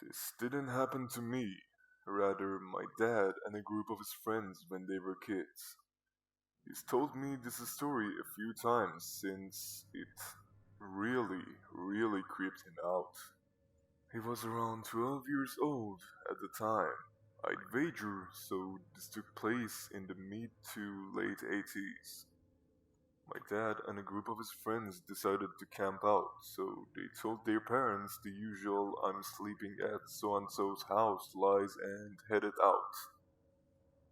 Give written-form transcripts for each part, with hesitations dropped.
This didn't happen to me, rather, my dad and a group of his friends when they were kids. He's told me this story a few times since it really creeped him out. He was around 12 years old at the time. I'd wager so this took place in the mid to late 80s. My dad and a group of his friends decided to camp out, so they told their parents the usual I'm sleeping at so and so's house lies and headed out.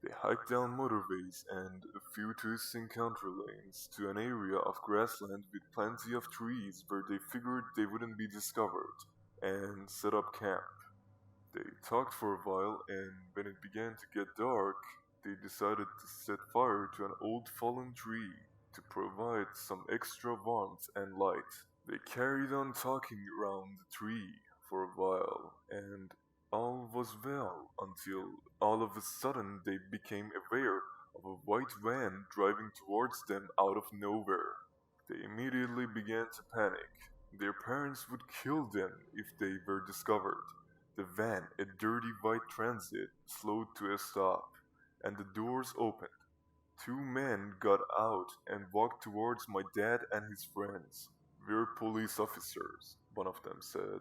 They hiked down motorways and a few twisting country lanes to an area of grassland with plenty of trees where they figured they wouldn't be discovered, and set up camp. They talked for a while, and when it began to get dark, they decided to set fire to an old fallen tree to provide some extra warmth and light. They carried on talking around the tree for a while, and all was well until all of a sudden they became aware of a white van driving towards them out of nowhere. They immediately began to panic. Their parents would kill them if they were discovered. The van, a dirty white transit, slowed to a stop, and the doors opened. Two men got out and walked towards my dad and his friends. We're police officers, one of them said.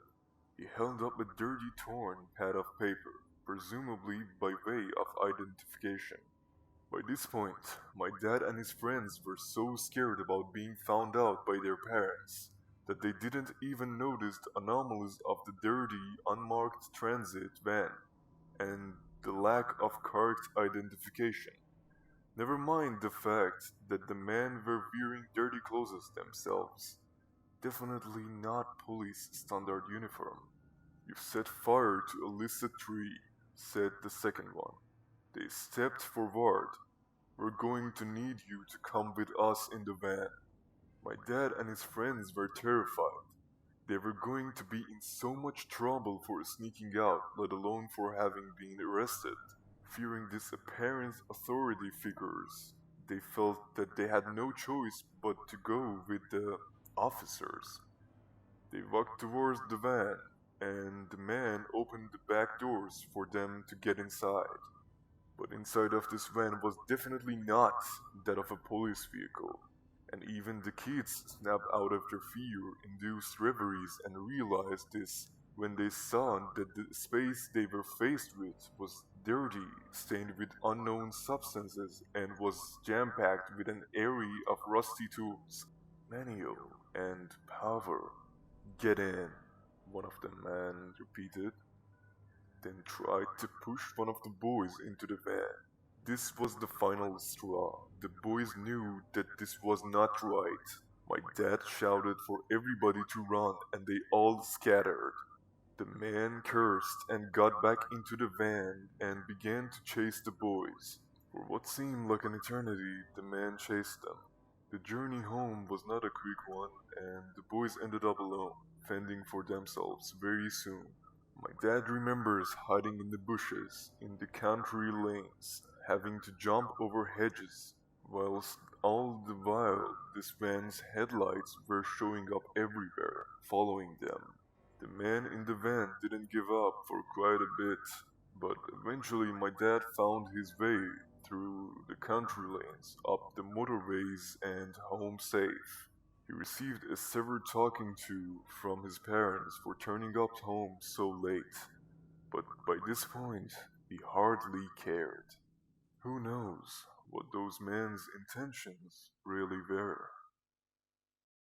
He held up a dirty torn pad of paper, presumably by way of identification. By this point, my dad and his friends were so scared about being found out by their parents that they didn't even notice the anomalies of the dirty, unmarked transit van and the lack of correct identification. Never mind the fact that the men were wearing dirty clothes themselves. Definitely not police standard uniform. You've set fire to a illicit tree, said the second one. They stepped forward. We're going to need you to come with us in the van. My dad and his friends were terrified. They were going to be in so much trouble for sneaking out, let alone for having been arrested. Fearing disappearance authority figures, they felt that they had no choice but to go with the officers. They walked towards the van, and the man opened the back doors for them to get inside. But inside of this van was definitely not that of a police vehicle, and even the kids snapped out of their fear-induced reveries and realized this when they saw that the space they were faced with was dirty, stained with unknown substances, and was jam-packed with an array of rusty tools, manual, and power. Get in, one of the men repeated, then tried to push one of the boys into the van. This was the final straw. The boys knew that this was not right. My dad shouted for everybody to run, and they all scattered. The man cursed and got back into the van and began to chase the boys. For what seemed like an eternity, the man chased them. The journey home was not a quick one, and the boys ended up alone, fending for themselves very soon. My dad remembers hiding in the bushes, in the country lanes, having to jump over hedges, whilst all the while this van's headlights were showing up everywhere, following them. The man in the van didn't give up for quite a bit, but eventually my dad found his way through the country lanes, up the motorways, and home safe. He received a severe talking to from his parents for turning up home so late, but by this point, he hardly cared. Who knows what those men's intentions really were?